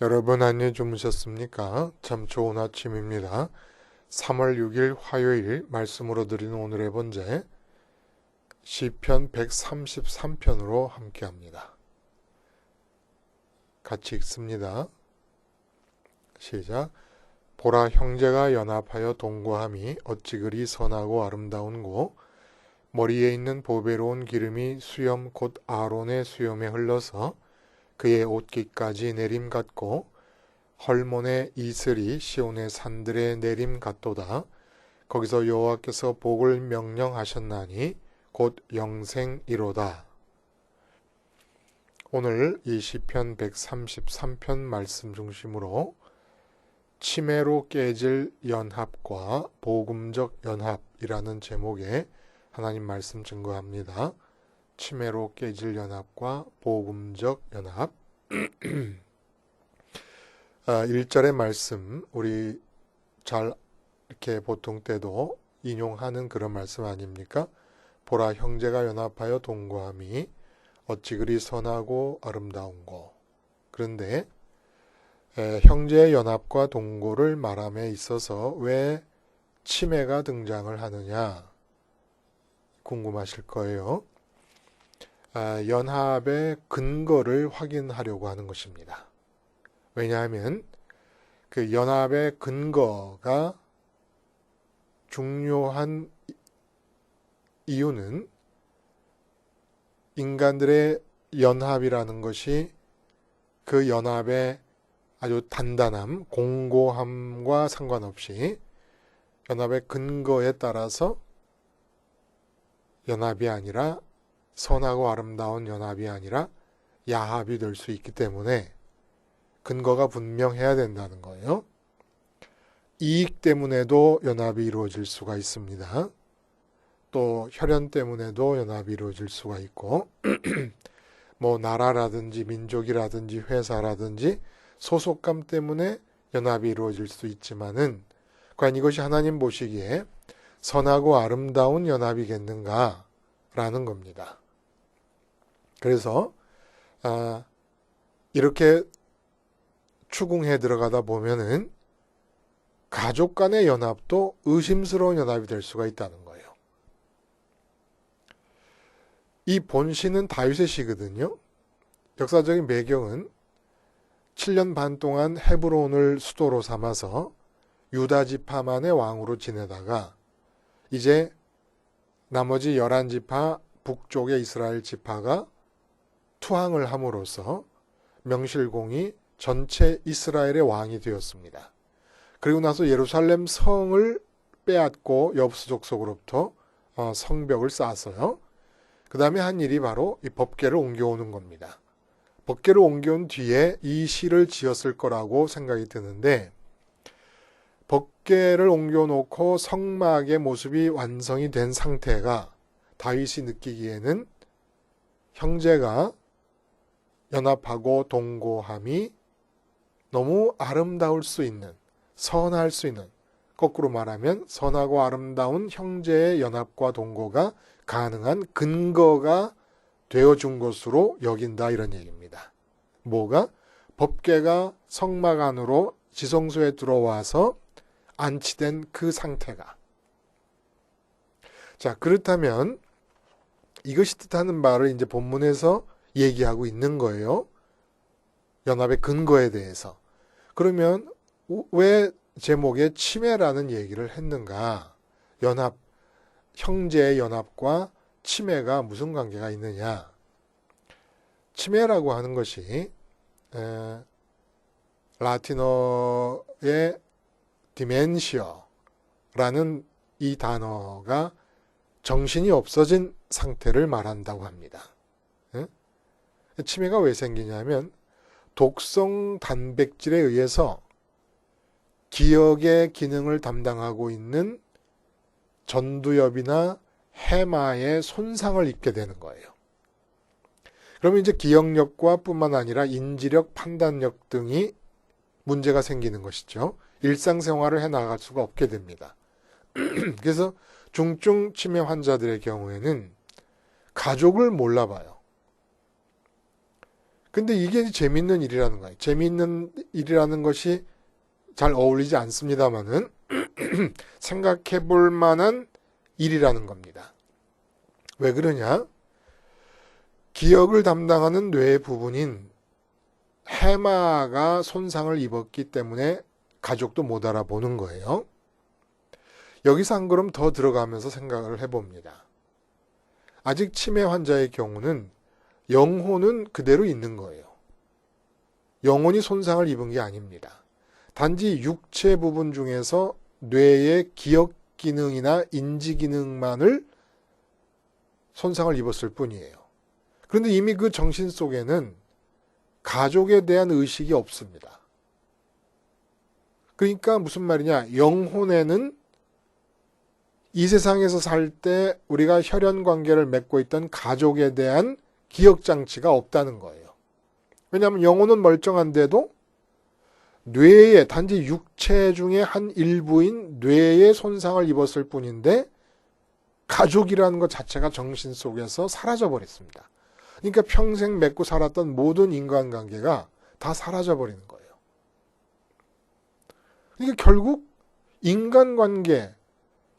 여러분 안녕 주무셨습니까? 참 좋은 아침입니다. 3월 6일 화요일 말씀으로 드리는 오늘의 번제 시편 133편으로 함께합니다. 같이 읽습니다. 시작. 보라, 형제가 연합하여 동거함이 어찌 그리 선하고 아름다운고, 머리에 있는 보배로운 기름이 수염 곧 아론의 수염에 흘러서 그의 옷깃까지 내림 같고, 헐몬의 이슬이 시온의 산들에 내림 같도다. 거기서 여호와께서 복을 명령하셨나니 곧 영생이로다. 오늘 이 시편 133편 말씀 중심으로 치매로 깨질 연합과 복음적 연합이라는 제목의 하나님 말씀 증거합니다. 치매로 깨질 연합과 복음적 연합. 1절의 말씀, 우리 잘 이렇게 보통 때도 인용하는 그런 말씀 아닙니까? 보라, 형제가 연합하여 동거함이 어찌 그리 선하고 아름다운고. 그런데 형제의 연합과 동거를 말함에 있어서 왜 치매가 등장을 하느냐 궁금하실 거예요. 연합의 근거를 확인하려고 하는 것입니다. 왜냐하면 그 연합의 근거가 중요한 이유는 인간들의 연합이라는 것이 그 연합의 아주 단단함, 공고함과 상관없이 연합의 근거에 따라서 연합이 아니라 선하고 아름다운 연합이 아니라 야합이 될 수 있기 때문에 근거가 분명해야 된다는 거예요. 이익 때문에도 연합이 이루어질 수가 있습니다. 또 혈연 때문에도 연합이 이루어질 수가 있고 뭐 나라라든지 민족이라든지 회사라든지 소속감 때문에 연합이 이루어질 수 있지만은 과연 이것이 하나님 보시기에 선하고 아름다운 연합이겠는가라는 겁니다. 그래서 이렇게 추궁해 들어가다 보면은 가족 간의 연합도 의심스러운 연합이 될 수가 있다는 거예요. 이 본시는 다윗의 시거든요. 역사적인 배경은 7년 반 동안 헤브론을 수도로 삼아서 유다 지파만의 왕으로 지내다가 이제 나머지 11지파 북쪽의 이스라엘 지파가 투항을 함으로써 명실공히 전체 이스라엘의 왕이 되었습니다. 그리고 나서 예루살렘 성을 빼앗고 여부수 족속으로부터 성벽을 쌓았어요. 그 다음에 한 일이 바로 이 법궤를 옮겨오는 겁니다. 법궤를 옮겨온 뒤에 이 시를 지었을 거라고 생각이 드는데, 법궤를 옮겨놓고 성막의 모습이 완성이 된 상태가 다윗이 느끼기에는 형제가 연합하고 동거함이 너무 아름다울 수 있는, 선할 수 있는, 거꾸로 말하면 선하고 아름다운 형제의 연합과 동거가 가능한 근거가 되어준 것으로 여긴다, 이런 얘기입니다. 뭐가? 법궤가 성막 안으로 지성소에 들어와서 안치된 그 상태가. 자, 그렇다면 이것이 뜻하는 바를 이제 본문에서 얘기하고 있는 거예요. 연합의 근거에 대해서. 그러면 왜 제목에 치매라는 얘기를 했는가? 연합, 형제의 연합과 치매가 무슨 관계가 있느냐? 치매라고 하는 것이 라틴어의 디멘시어라는 이 단어가 정신이 없어진 상태를 말한다고 합니다. 치매가 왜 생기냐면 독성 단백질에 의해서 기억의 기능을 담당하고 있는 전두엽이나 해마에 손상을 입게 되는 거예요. 그러면 이제 기억력과 뿐만 아니라 인지력, 판단력 등이 문제가 생기는 것이죠. 일상생활을 해나갈 수가 없게 됩니다. 그래서 중증 치매 환자들의 경우에는 가족을 몰라봐요. 근데 이게 재밌는 일이라는 거예요. 재밌는 일이라는 것이 잘 어울리지 않습니다만은 생각해 볼 만한 일이라는 겁니다. 왜 그러냐? 기억을 담당하는 뇌의 부분인 해마가 손상을 입었기 때문에 가족도 못 알아보는 거예요. 여기서 한 걸음 더 들어가면서 생각을 해봅니다. 아직 치매 환자의 경우는 영혼은 그대로 있는 거예요. 영혼이 손상을 입은 게 아닙니다. 단지 육체 부분 중에서 뇌의 기억 기능이나 인지 기능만을 손상을 입었을 뿐이에요. 그런데 이미 그 정신 속에는 가족에 대한 의식이 없습니다. 그러니까 무슨 말이냐? 영혼에는 이 세상에서 살 때 우리가 혈연 관계를 맺고 있던 가족에 대한 기억 장치가 없다는 거예요. 왜냐하면 영혼은 멀쩡한데도 뇌에 단지 육체 중에 한 일부인 뇌에 손상을 입었을 뿐인데 가족이라는 것 자체가 정신 속에서 사라져 버렸습니다. 그러니까 평생 맺고 살았던 모든 인간관계가 다 사라져 버리는 거예요. 그러니까 결국 인간관계,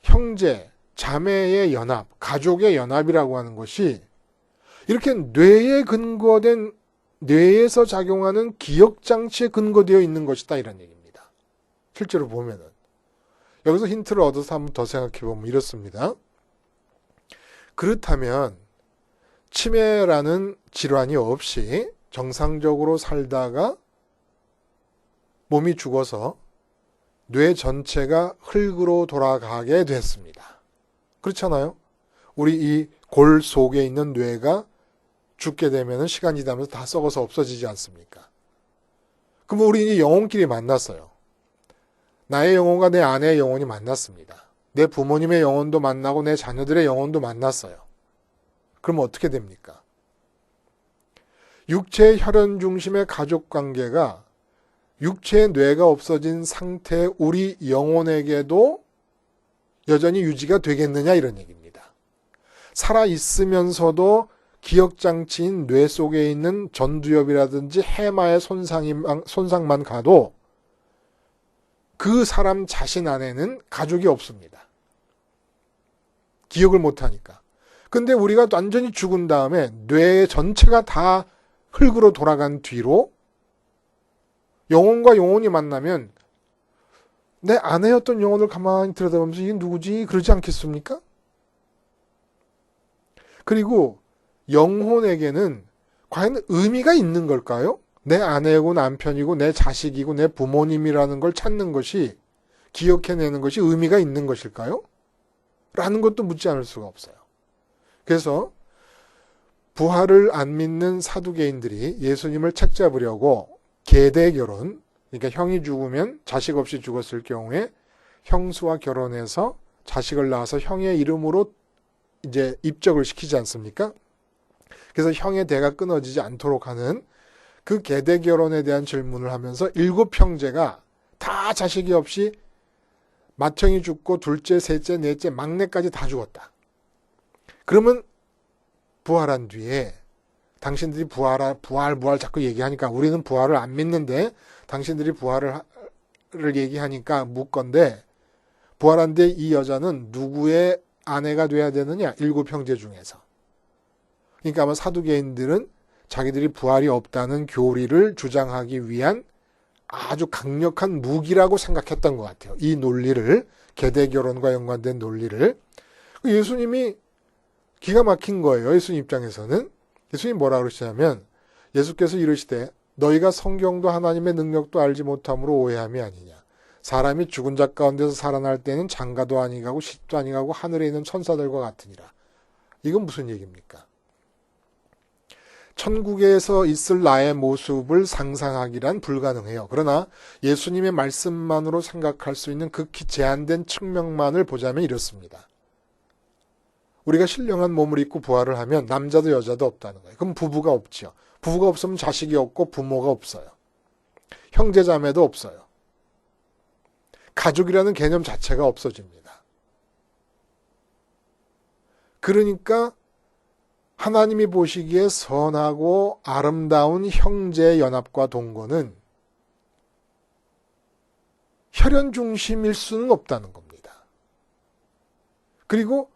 형제, 자매의 연합, 가족의 연합이라고 하는 것이 이렇게 뇌에 근거된 뇌에서 작용하는 기억장치에 근거되어 있는 것이다 이런 얘기입니다. 실제로 보면은. 여기서 힌트를 얻어서 한번 더 생각해 보면 이렇습니다. 그렇다면 치매라는 질환이 없이 정상적으로 살다가 몸이 죽어서 뇌 전체가 흙으로 돌아가게 됐습니다. 그렇잖아요? 우리 이 골 속에 있는 뇌가 죽게 되면 시간이 지나면서 다 썩어서 없어지지 않습니까? 그럼 우리 이제 영혼끼리 만났어요. 나의 영혼과 내 아내의 영혼이 만났습니다. 내 부모님의 영혼도 만나고 내 자녀들의 영혼도 만났어요. 그럼 어떻게 됩니까? 육체의 혈연 중심의 가족관계가 육체의 뇌가 없어진 상태의 우리 영혼에게도 여전히 유지가 되겠느냐 이런 얘기입니다. 살아있으면서도 기억장치인 뇌 속에 있는 전두엽이라든지 해마의 손상만 가도 그 사람 자신 안에는 가족이 없습니다. 기억을 못하니까. 근데 우리가 완전히 죽은 다음에 뇌 전체가 다 흙으로 돌아간 뒤로 영혼과 영혼이 만나면 내 아내였던 영혼을 가만히 들여다보면서 이게 누구지? 그러지 않겠습니까? 그리고 영혼에게는 과연 의미가 있는 걸까요? 내 아내고 남편이고 내 자식이고 내 부모님이라는 걸 찾는 것이 기억해내는 것이 의미가 있는 것일까요? 라는 것도 묻지 않을 수가 없어요. 그래서 부활을 안 믿는 사두개인들이 예수님을 책잡으려고 계대 결혼, 그러니까 형이 죽으면 자식 없이 죽었을 경우에 형수와 결혼해서 자식을 낳아서 형의 이름으로 이제 입적을 시키지 않습니까? 그래서 형의 대가 끊어지지 않도록 하는 그 계대 결혼에 대한 질문을 하면서 7형제가 다 자식이 없이 맏형이 죽고 둘째, 셋째, 넷째, 막내까지 다 죽었다. 그러면 부활한 뒤에 당신들이 부활 자꾸 얘기하니까 우리는 부활을 안 믿는데 당신들이 부활을 얘기하니까 묻건데 부활한 뒤에 이 여자는 누구의 아내가 돼야 되느냐? 7형제 중에서. 그러니까 아마 사두개인들은 자기들이 부활이 없다는 교리를 주장하기 위한 아주 강력한 무기라고 생각했던 것 같아요. 이 논리를, 계대결혼과 연관된 논리를. 예수님이 기가 막힌 거예요. 예수님 입장에서는. 예수님이 뭐라 그러시냐면 예수께서 이르시되 너희가 성경도 하나님의 능력도 알지 못함으로 오해함이 아니냐. 사람이 죽은 자 가운데서 살아날 때는 장가도 아니가고 십도 아니가고 하늘에 있는 천사들과 같으니라. 이건 무슨 얘기입니까? 천국에서 있을 나의 모습을 상상하기란 불가능해요. 그러나 예수님의 말씀만으로 생각할 수 있는 극히 제한된 측면만을 보자면 이렇습니다. 우리가 신령한 몸을 입고 부활을 하면 남자도 여자도 없다는 거예요. 그럼 부부가 없죠. 부부가 없으면 자식이 없고 부모가 없어요. 형제자매도 없어요. 가족이라는 개념 자체가 없어집니다. 그러니까 하나님이 보시기에 선하고 아름다운 형제 연합과 동거는 혈연 중심일 수는 없다는 겁니다. 그리고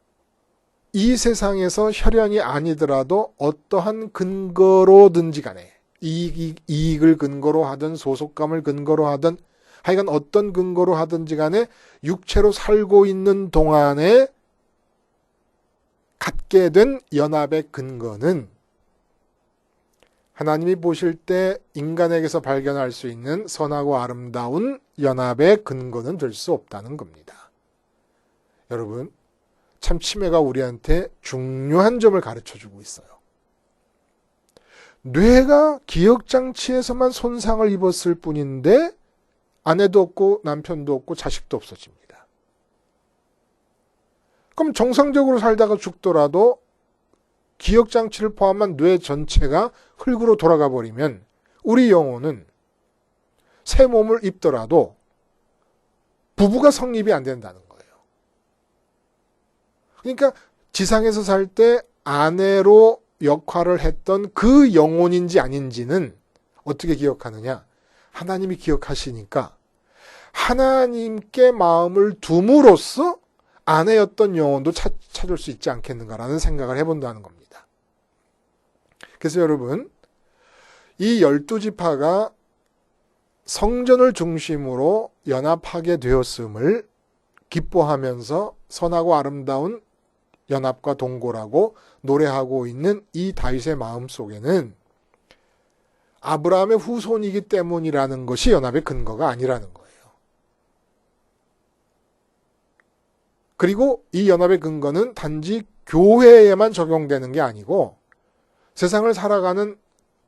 이 세상에서 혈연이 아니더라도 어떠한 근거로든지 간에 이익을 근거로 하든 소속감을 근거로 하든 하여간 어떤 근거로 하든지 간에 육체로 살고 있는 동안에 갖게 된 연합의 근거는 하나님이 보실 때 인간에게서 발견할 수 있는 선하고 아름다운 연합의 근거는 될 수 없다는 겁니다. 여러분, 참 치매가 우리한테 중요한 점을 가르쳐주고 있어요. 뇌가 기억장치에서만 손상을 입었을 뿐인데 아내도 없고 남편도 없고 자식도 없어집니다. 그럼 정상적으로 살다가 죽더라도 기억장치를 포함한 뇌 전체가 흙으로 돌아가 버리면 우리 영혼은 새 몸을 입더라도 부부가 성립이 안 된다는 거예요. 그러니까 지상에서 살 때 아내로 역할을 했던 그 영혼인지 아닌지는 어떻게 기억하느냐? 하나님이 기억하시니까 하나님께 마음을 둠으로써 아내였던 영혼도 찾을 수 있지 않겠는가라는 생각을 해본다는 겁니다. 그래서 여러분, 이 12지파가 성전을 중심으로 연합하게 되었음을 기뻐하면서 선하고 아름다운 연합과 동고라고 노래하고 있는 이 다윗의 마음 속에는 아브라함의 후손이기 때문이라는 것이 연합의 근거가 아니라는 거예요. 그리고 이 연합의 근거는 단지 교회에만 적용되는 게 아니고 세상을 살아가는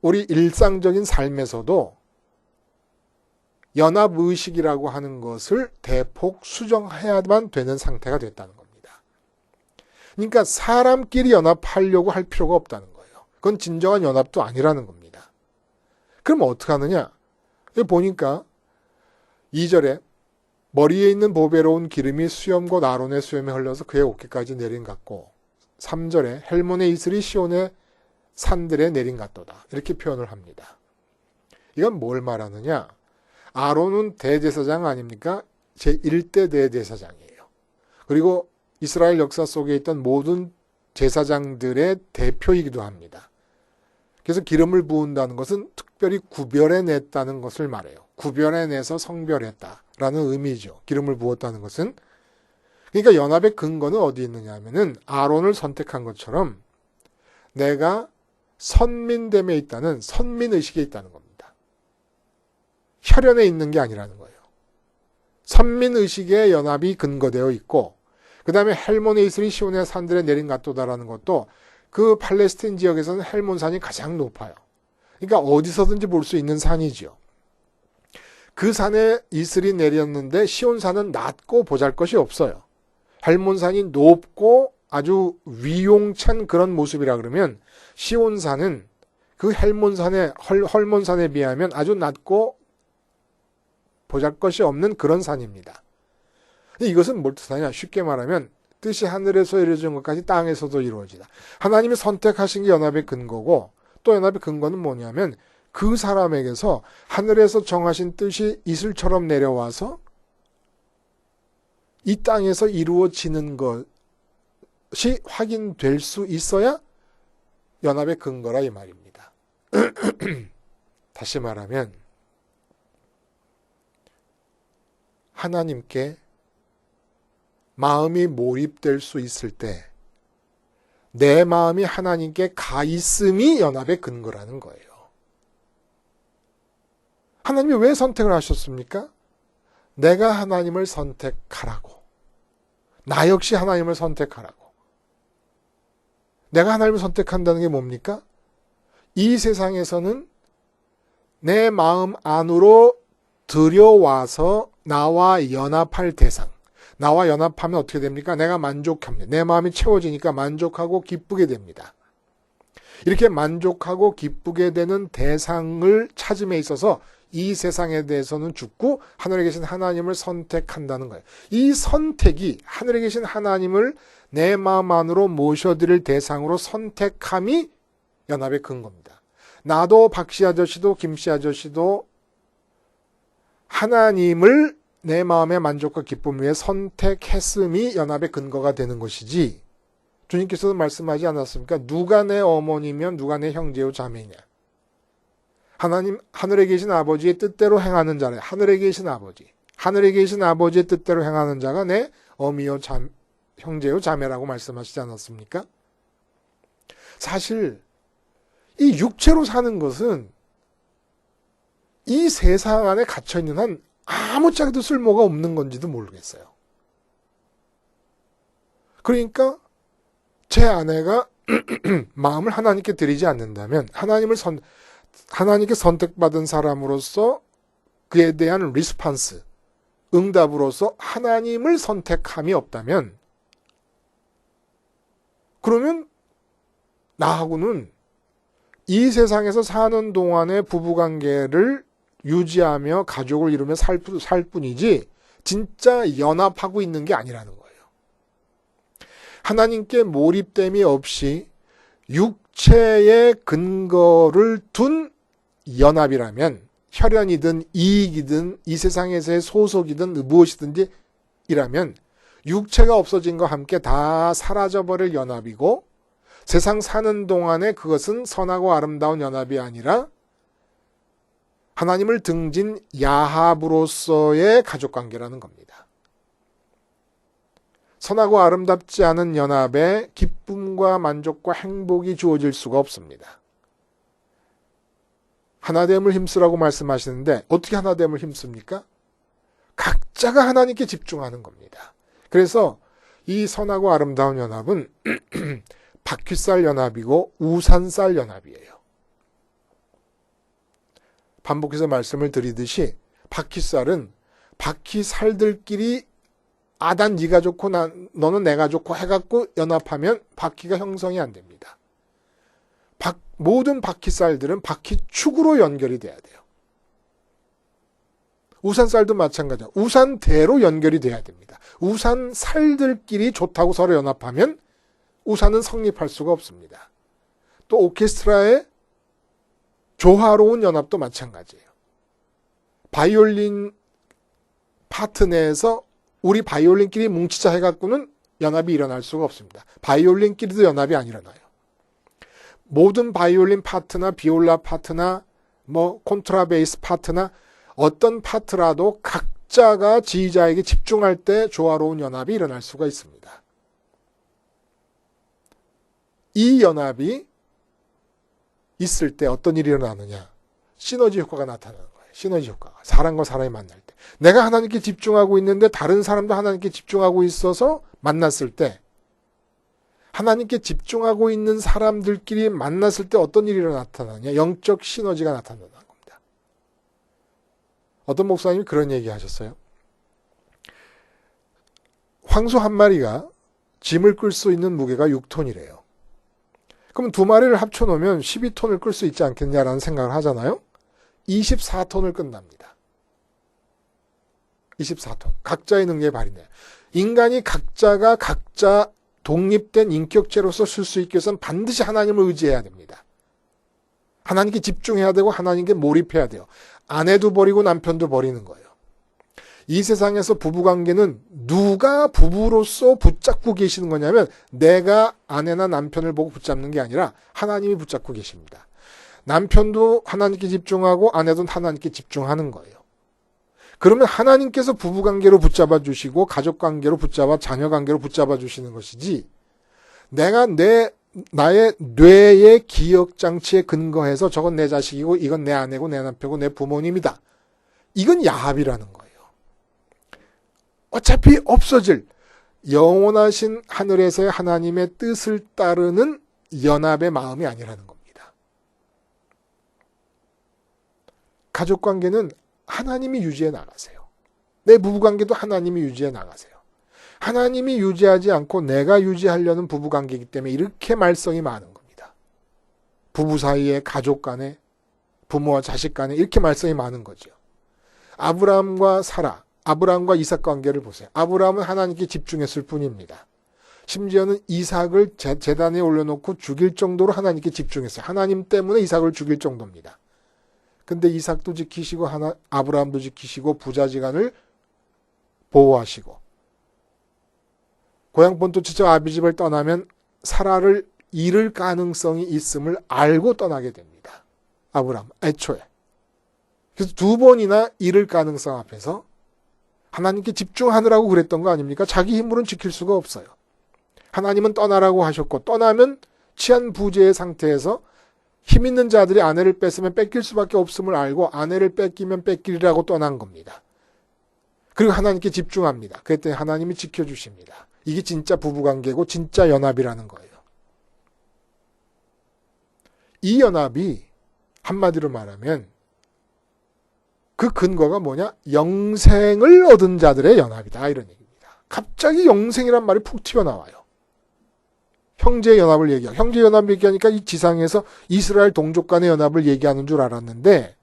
우리 일상적인 삶에서도 연합의식이라고 하는 것을 대폭 수정해야만 되는 상태가 됐다는 겁니다. 그러니까 사람끼리 연합하려고 할 필요가 없다는 거예요. 그건 진정한 연합도 아니라는 겁니다. 그럼 어떻게 하느냐? 여기 보니까 2절에 머리에 있는 보배로운 기름이 수염과 아론의 수염에 흘러서 그의 어깨까지 내린 같고 3절에 헬몬의 이슬이 시온의 산들에 내린 같도다. 이렇게 표현을 합니다. 이건 뭘 말하느냐? 아론은 대제사장 아닙니까? 제1대 대제사장이에요. 그리고 이스라엘 역사 속에 있던 모든 제사장들의 대표이기도 합니다. 그래서 기름을 부은다는 것은 특별히 구별해냈다는 것을 말해요. 구별해내서 성별했다라는 의미죠. 기름을 부었다는 것은. 그러니까 연합의 근거는 어디 있느냐 하면은 아론을 선택한 것처럼 내가 선민됨에 있다는 선민의식에 있다는 겁니다. 혈연에 있는 게 아니라는 거예요. 선민의식에 연합이 근거되어 있고 그 다음에 헬몬의 이슬이 시온의 산들에 내린 같도다라는 것도 그 팔레스틴 지역에서는 헬몬산이 가장 높아요. 그러니까 어디서든지 볼 수 있는 산이지요. 그 산에 이슬이 내렸는데 시온산은 낮고 보잘것이 없어요. 헬몬산이 높고 아주 위용찬 그런 모습이라 그러면 시온산은 그 헐몬산에 비하면 아주 낮고 보잘것이 없는 그런 산입니다. 이것은 뭘 뜻하냐? 쉽게 말하면 뜻이 하늘에서 이루어진 것까지 땅에서도 이루어지다. 하나님이 선택하신 게 연합의 근거고 또 연합의 근거는 뭐냐면 그 사람에게서 하늘에서 정하신 뜻이 이슬처럼 내려와서 이 땅에서 이루어지는 것이 확인될 수 있어야 연합의 근거라 이 말입니다. 다시 말하면 하나님께 마음이 몰입될 수 있을 때 내 마음이 하나님께 가 있음이 연합의 근거라는 거예요. 하나님이 왜 선택을 하셨습니까? 내가 하나님을 선택하라고. 나 역시 하나님을 선택하라고. 내가 하나님을 선택한다는 게 뭡니까? 이 세상에서는 내 마음 안으로 들여와서 나와 연합할 대상. 나와 연합하면 어떻게 됩니까? 내가 만족합니다. 내 마음이 채워지니까 만족하고 기쁘게 됩니다. 이렇게 만족하고 기쁘게 되는 대상을 찾음에 있어서 이 세상에 대해서는 죽고 하늘에 계신 하나님을 선택한다는 거예요. 이 선택이 하늘에 계신 하나님을 내 마음 안으로 모셔드릴 대상으로 선택함이 연합의 근거입니다. 나도 박씨 아저씨도 김씨 아저씨도 하나님을 내 마음의 만족과 기쁨 위에 선택했음이 연합의 근거가 되는 것이지, 주님께서도 말씀하지 않았습니까? 누가 내 어머니면 누가 내 형제요 자매냐. 하나님, 하늘에 계신 아버지의 뜻대로 행하는 자래. 하늘에 계신 아버지. 하늘에 계신 아버지의 뜻대로 행하는 자가 내 어미요 형제요 자매라고 말씀하시지 않았습니까? 사실 이 육체로 사는 것은 이 세상 안에 갇혀있는 한 아무짝에도 쓸모가 없는 건지도 모르겠어요. 그러니까 제 아내가 마음을 하나님께 드리지 않는다면, 하나님께 선택받은 사람으로서 그에 대한 리스판스, 응답으로서 하나님을 선택함이 없다면, 그러면 나하고는 이 세상에서 사는 동안의 부부관계를 유지하며 가족을 이루며 살 뿐이지 진짜 연합하고 있는 게 아니라는 거예요. 하나님께 몰입됨이 없이 육체의 근거를 둔 연합이라면, 혈연이든 이익이든 이 세상에서의 소속이든 무엇이든지 이라면 육체가 없어진 것과 함께 다 사라져버릴 연합이고, 세상 사는 동안에 그것은 선하고 아름다운 연합이 아니라 하나님을 등진 야합으로서의 가족관계라는 겁니다. 선하고 아름답지 않은 연합에 기쁨과 만족과 행복이 주어질 수가 없습니다. 하나됨을 힘쓰라고 말씀하시는데 어떻게 하나됨을 힘씁니까? 각자가 하나님께 집중하는 겁니다. 그래서 이 선하고 아름다운 연합은 바퀴살 연합이고 우산살 연합이에요. 반복해서 말씀을 드리듯이 바퀴살은 바퀴살들끼리 아단 네가 좋고 너는 내가 좋고 해갖고 연합하면 바퀴가 형성이 안 됩니다. 모든 바퀴살들은 바퀴축으로 연결이 돼야 돼요. 우산살도 마찬가지예요. 우산대로 연결이 돼야 됩니다. 우산살들끼리 좋다고 서로 연합하면 우산은 성립할 수가 없습니다. 또 오케스트라의 조화로운 연합도 마찬가지예요. 바이올린 파트 내에서 우리 바이올린끼리 뭉치자 해갖고는 연합이 일어날 수가 없습니다. 바이올린끼리도 연합이 안 일어나요. 모든 바이올린 파트나 비올라 파트나 콘트라베이스 파트나 어떤 파트라도 각자가 지휘자에게 집중할 때 조화로운 연합이 일어날 수가 있습니다. 이 연합이 있을 때 어떤 일이 일어나느냐? 시너지 효과가 나타나는 거예요. 시너지 효과가. 사람과 사람이 만날 때. 내가 하나님께 집중하고 있는데 다른 사람도 하나님께 집중하고 있어서 만났을 때, 하나님께 집중하고 있는 사람들끼리 만났을 때 어떤 일이 나타나느냐? 영적 시너지가 나타나는 겁니다. 어떤 목사님이 그런 얘기 하셨어요. 황소 한 마리가 짐을 끌 수 있는 무게가 6톤이래요. 그럼 두 마리를 합쳐놓으면 12톤을 끌 수 있지 않겠냐라는 생각을 하잖아요. 24톤을 끈답니다. 24톤. 각자의 능력이 발휘돼요. 인간이 각자가 각자 독립된 인격체로서 쓸 수 있기 위해서는 반드시 하나님을 의지해야 됩니다. 하나님께 집중해야 되고 하나님께 몰입해야 돼요. 아내도 버리고 남편도 버리는 거예요. 이 세상에서 부부관계는 누가 부부로서 붙잡고 계시는 거냐면 내가 아내나 남편을 보고 붙잡는 게 아니라 하나님이 붙잡고 계십니다. 남편도 하나님께 집중하고 아내도 하나님께 집중하는 거예요. 그러면 하나님께서 부부관계로 붙잡아 주시고 가족관계로 붙잡아 자녀관계로 붙잡아 주시는 것이지, 내가 나의 뇌의 기억장치에 근거해서 저건 내 자식이고 이건 내 아내고 내 남편이고 내 부모님이다. 이건 야합이라는 거예요. 어차피 없어질 영원하신 하늘에서의 하나님의 뜻을 따르는 연합의 마음이 아니라는 겁니다. 가족관계는 하나님이 유지해 나가세요. 내 부부관계도 하나님이 유지해 나가세요. 하나님이 유지하지 않고 내가 유지하려는 부부관계이기 때문에 이렇게 말썽이 많은 겁니다. 부부 사이에, 가족 간에, 부모와 자식 간에 이렇게 말씀이 많은 거죠. 아브라함과 사라, 아브라함과 이삭 관계를 보세요. 아브라함은 하나님께 집중했을 뿐입니다. 심지어는 이삭을 제단에 올려놓고 죽일 정도로 하나님께 집중했어요. 하나님 때문에 이삭을 죽일 정도입니다. 근데 이삭도 지키시고 아브라함도 지키시고 부자지간을 보호하시고 고향 본토지척 아비집을 떠나면 사라를 잃을 가능성이 있음을 알고 떠나게 됩니다. 아브라함 애초에. 그래서 두 번이나 잃을 가능성 앞에서 하나님께 집중하느라고 그랬던 거 아닙니까? 자기 힘으로는 지킬 수가 없어요. 하나님은 떠나라고 하셨고 떠나면 치안 부재의 상태에서 힘 있는 자들이 아내를 뺏으면 뺏길 수밖에 없음을 알고 아내를 뺏기면 뺏기리라고 떠난 겁니다. 그리고 하나님께 집중합니다. 그랬더니 하나님이 지켜주십니다. 이게 진짜 부부관계고 진짜 연합이라는 거예요. 이 연합이 한마디로 말하면 그 근거가 뭐냐? 영생을 얻은 자들의 연합이다 이런 얘기입니다. 갑자기 영생이란 말이 푹 튀어나와요. 형제 연합을 얘기하고 형제 연합 얘기하니까 이 지상에서 이스라엘 동족 간의 연합을 얘기하는 줄 알았는데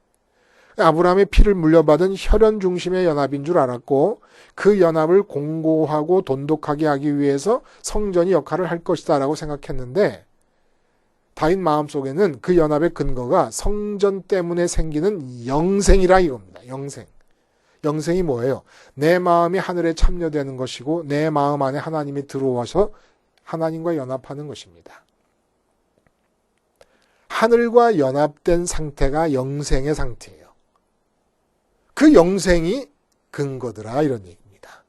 아브라함의 피를 물려받은 혈연 중심의 연합인 줄 알았고 그 연합을 공고하고 돈독하게 하기 위해서 성전이 역할을 할 것이다 라고 생각했는데 다윗 마음속에는 그 연합의 근거가 성전 때문에 생기는 영생이라 이겁니다. 영생. 영생이 뭐예요? 내 마음이 하늘에 참여되는 것이고 내 마음 안에 하나님이 들어와서 하나님과 연합하는 것입니다. 하늘과 연합된 상태가 영생의 상태예요. 그 영생이 근거더라 이런 얘기입니다.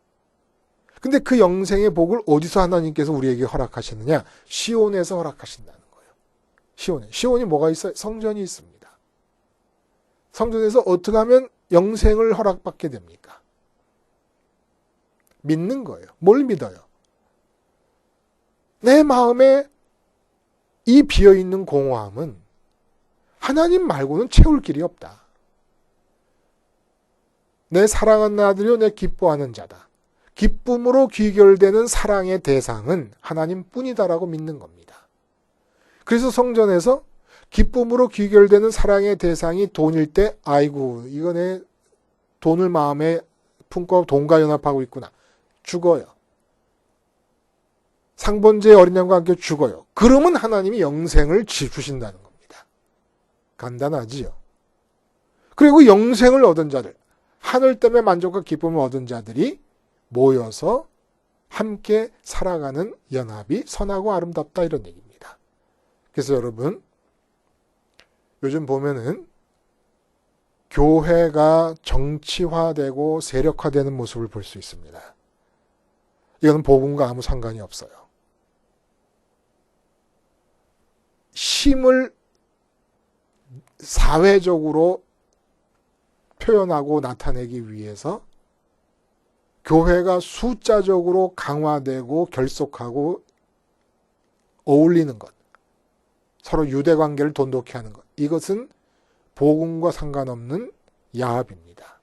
근데 그 영생의 복을 어디서 하나님께서 우리에게 허락하시느냐? 시온에서 허락하신다는 거예요. 시온이 뭐가 있어요? 성전이 있습니다. 성전에서 어떻게 하면 영생을 허락받게 됩니까? 믿는 거예요. 뭘 믿어요? 내 마음에 이 비어있는 공허함은 하나님 말고는 채울 길이 없다. 내 사랑하는 아들이요 내 기뻐하는 자다. 기쁨으로 귀결되는 사랑의 대상은 하나님뿐이다라고 믿는 겁니다. 그래서 성전에서 기쁨으로 귀결되는 사랑의 대상이 돈일 때 아이고 이거 내 돈을 마음에 품고 돈과 연합하고 있구나. 죽어요. 상번제의 어린 양과 함께 죽어요. 그러면 하나님이 영생을 주신다는 겁니다. 간단하지요. 그리고 영생을 얻은 자들, 하늘 때문에 만족과 기쁨을 얻은 자들이 모여서 함께 살아가는 연합이 선하고 아름답다 이런 얘기입니다. 그래서 여러분 요즘 보면은 교회가 정치화되고 세력화되는 모습을 볼 수 있습니다. 이거는 복음과 아무 상관이 없어요. 힘을 사회적으로 표현하고 나타내기 위해서 교회가 숫자적으로 강화되고 결속하고 어울리는 것, 서로 유대관계를 돈독히 하는 것, 이것은 복음과 상관없는 야합입니다.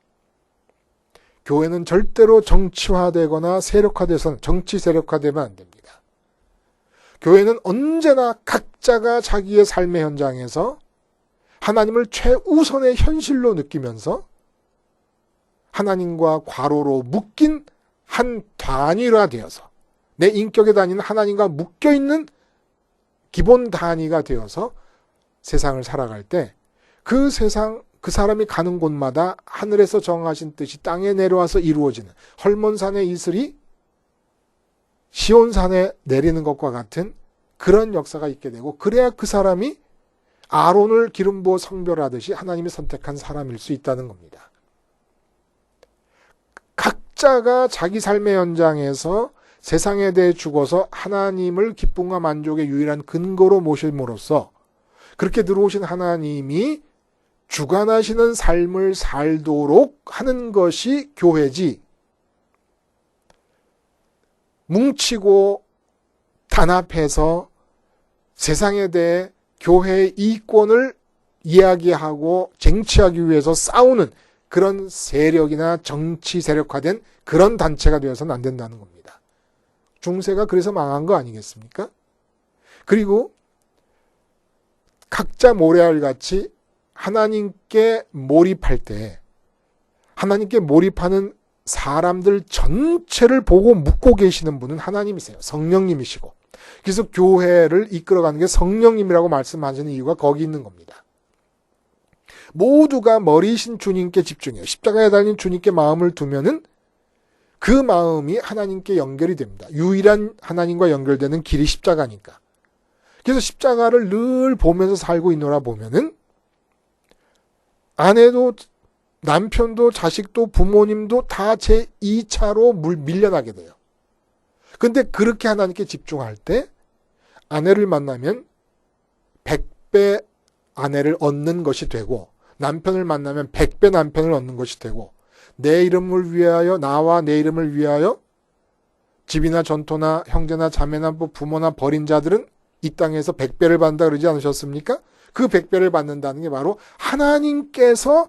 교회는 절대로 정치화되거나 세력화돼서는 정치 세력화되면 안 됩니다. 교회는 언제나 각자가 자기의 삶의 현장에서 하나님을 최우선의 현실로 느끼면서 하나님과 과로로 묶인 한 단위가 되어서 내 인격의 단위는 하나님과 묶여있는 기본 단위가 되어서 세상을 살아갈 때 그 세상, 그 사람이 가는 곳마다 하늘에서 정하신 뜻이 땅에 내려와서 이루어지는 헐몬산의 이슬이 시온산에 내리는 것과 같은 그런 역사가 있게 되고 그래야 그 사람이 아론을 기름 부어 성별하듯이 하나님이 선택한 사람일 수 있다는 겁니다. 각자가 자기 삶의 현장에서 세상에 대해 죽어서 하나님을 기쁨과 만족의 유일한 근거로 모심으로써 그렇게 들어오신 하나님이 주관하시는 삶을 살도록 하는 것이 교회지, 뭉치고 단합해서 세상에 대해 교회의 이권을 이야기하고 쟁취하기 위해서 싸우는 그런 세력이나 정치 세력화된 그런 단체가 되어서는 안 된다는 겁니다. 중세가 그래서 망한 거 아니겠습니까? 그리고 각자 모래알같이 하나님께 몰입할 때 하나님께 몰입하는 사람들 전체를 보고 묻고 계시는 분은 하나님이세요. 성령님이시고. 그래서 교회를 이끌어가는 게 성령님이라고 말씀하시는 이유가 거기 있는 겁니다. 모두가 머리이신 주님께 집중해요. 십자가에 달린 주님께 마음을 두면은 그 마음이 하나님께 연결이 됩니다. 유일한 하나님과 연결되는 길이 십자가니까. 그래서 십자가를 늘 보면서 살고 있노라 보면은 아내도 남편도 자식도 부모님도 다 제 2차로 밀려나게 돼요. 근데 그렇게 하나님께 집중할 때 아내를 만나면 100배 아내를 얻는 것이 되고 남편을 만나면 100배 남편을 얻는 것이 되고 내 이름을 위하여 나와 내 이름을 위하여 집이나 전토나 형제나 자매나 부모나 버린 자들은 이 땅에서 100배를 받는다 그러지 않으셨습니까? 그 100배를 받는다는 게 바로 하나님께서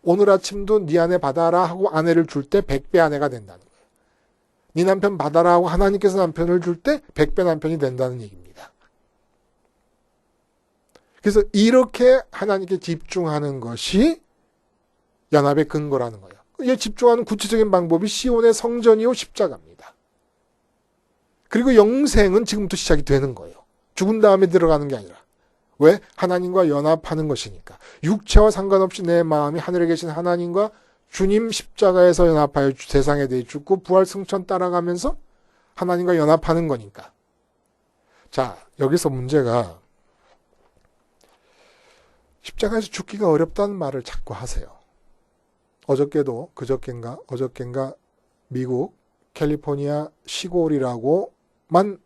오늘 아침도 네 아내 받아라 하고 아내를 줄 때 100배 아내가 된다는 거예요. 네 남편 받아라 하고 하나님께서 남편을 줄 때 100배 남편이 된다는 얘기입니다. 그래서 이렇게 하나님께 집중하는 것이 연합의 근거라는 거예요. 이에 집중하는 구체적인 방법이 시온의 성전이요 십자가입니다. 그리고 영생은 지금부터 시작이 되는 거예요. 죽은 다음에 들어가는 게 아니라. 왜? 하나님과 연합하는 것이니까. 육체와 상관없이 내 마음이 하늘에 계신 하나님과 주님 십자가에서 연합하여 세상에 대해 죽고 부활 승천 따라가면서 하나님과 연합하는 거니까. 자, 여기서 문제가 십자가에서 죽기가 어렵다는 말을 자꾸 하세요. 어저께도 어저께인가 미국 캘리포니아 시골이라고만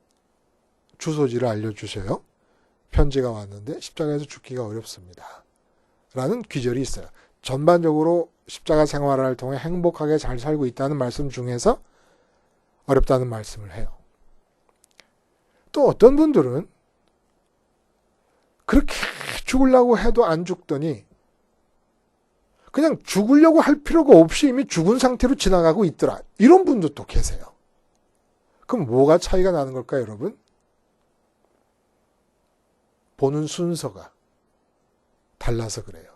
주소지를 알려주셔요. 편지가 왔는데 십자가에서 죽기가 어렵습니다. 라는 귀절이 있어요. 전반적으로 십자가 생활을 통해 행복하게 잘 살고 있다는 말씀 중에서 어렵다는 말씀을 해요. 또 어떤 분들은 그렇게 죽으려고 해도 안 죽더니 그냥 죽으려고 할 필요가 없이 이미 죽은 상태로 지나가고 있더라. 이런 분도 또 계세요. 그럼 뭐가 차이가 나는 걸까요, 여러분? 보는 순서가 달라서 그래요.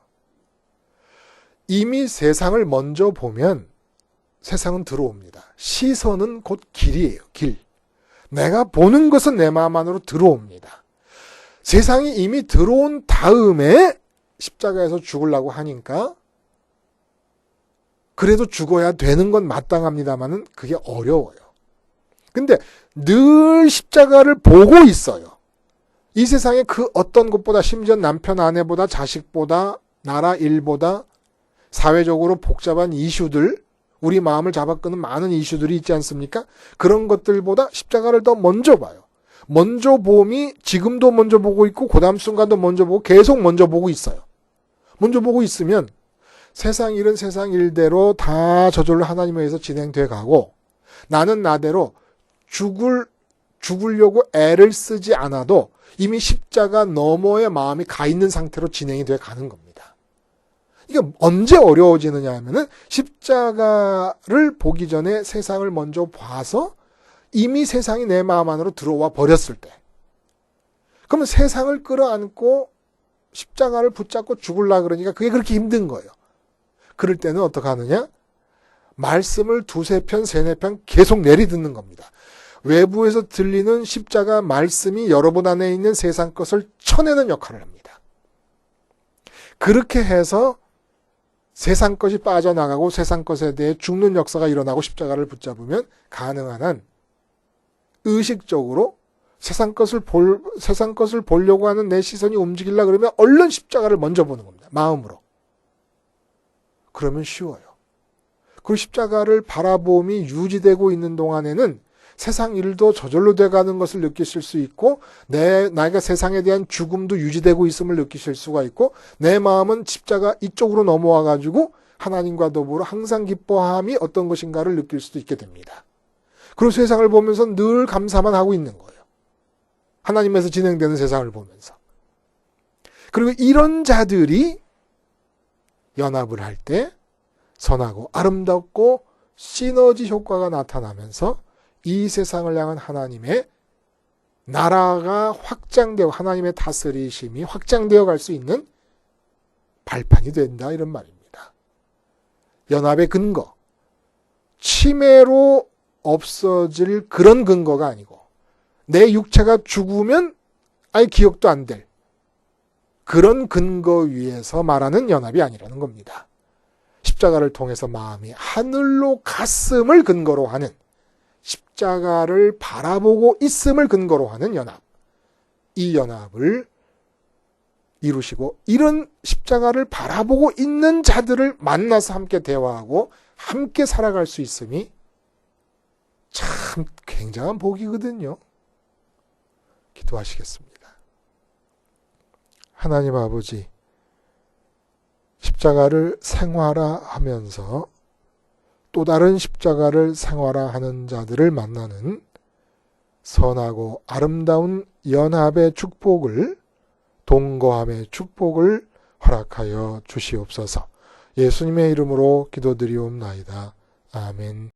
이미 세상을 먼저 보면 세상은 들어옵니다. 시선은 곧 길이에요. 길. 내가 보는 것은 내 마음 안으로 들어옵니다. 세상이 이미 들어온 다음에 십자가에서 죽으려고 하니까 그래도 죽어야 되는 건 마땅합니다만은 그게 어려워요. 근데 늘 십자가를 보고 있어요. 이 세상에 그 어떤 것보다 심지어 남편 아내보다 자식보다 나라 일보다 사회적으로 복잡한 이슈들 우리 마음을 잡아끄는 많은 이슈들이 있지 않습니까? 그런 것들보다 십자가를 더 먼저 봐요. 먼저 봄이 지금도 먼저 보고 있고 그 다음 순간도 먼저 보고 계속 먼저 보고 있어요. 먼저 보고 있으면 세상 일은 세상 일대로 다 저절로 하나님에 의해서 진행돼 가고 나는 나대로 죽으려고 애를 쓰지 않아도 이미 십자가 너머의 마음이 가 있는 상태로 진행이 돼 가는 겁니다. 이게 언제 어려워지느냐 하면은 십자가를 보기 전에 세상을 먼저 봐서 이미 세상이 내 마음 안으로 들어와 버렸을 때. 그러면 세상을 끌어안고 십자가를 붙잡고 죽으려고 그러니까 그게 그렇게 힘든 거예요. 그럴 때는 어떻게 하느냐? 말씀을 두세 편, 세네 편 계속 내리듣는 겁니다. 외부에서 들리는 십자가 말씀이 여러분 안에 있는 세상 것을 쳐내는 역할을 합니다. 그렇게 해서 세상 것이 빠져나가고 세상 것에 대해 죽는 역사가 일어나고 십자가를 붙잡으면 가능한 한 의식적으로 세상 것을 보려고 하는 내 시선이 움직이려고 그러면 얼른 십자가를 먼저 보는 겁니다. 마음으로. 그러면 쉬워요. 그리고 십자가를 바라봄이 유지되고 있는 동안에는 세상 일도 저절로 돼가는 것을 느끼실 수 있고 나이가 세상에 대한 죽음도 유지되고 있음을 느끼실 수가 있고 내 마음은 십자가 이쪽으로 넘어와가지고 하나님과 더불어 항상 기뻐함이 어떤 것인가를 느낄 수도 있게 됩니다. 그리고 세상을 보면서 늘 감사만 하고 있는 거예요. 하나님에서 진행되는 세상을 보면서. 그리고 이런 자들이 연합을 할 때 선하고 아름답고 시너지 효과가 나타나면서 이 세상을 향한 하나님의 나라가 확장되어 하나님의 다스리심이 확장되어 갈 수 있는 발판이 된다 이런 말입니다. 연합의 근거, 치매로 없어질 그런 근거가 아니고 내 육체가 죽으면 아예 기억도 안 될 그런 근거 위에서 말하는 연합이 아니라는 겁니다. 십자가를 통해서 마음이 하늘로 갔음을 근거로 하는, 십자가를 바라보고 있음을 근거로 하는 연합. 이 연합을 이루시고 이런 십자가를 바라보고 있는 자들을 만나서 함께 대화하고 함께 살아갈 수 있음이 참 굉장한 복이거든요. 기도하시겠습니다. 하나님 아버지, 십자가를 생활화하면서 또 다른 십자가를 생활화하는 자들을 만나는 선하고 아름다운 연합의 축복을, 동거함의 축복을 허락하여 주시옵소서. 예수님의 이름으로 기도드리옵나이다. 아멘.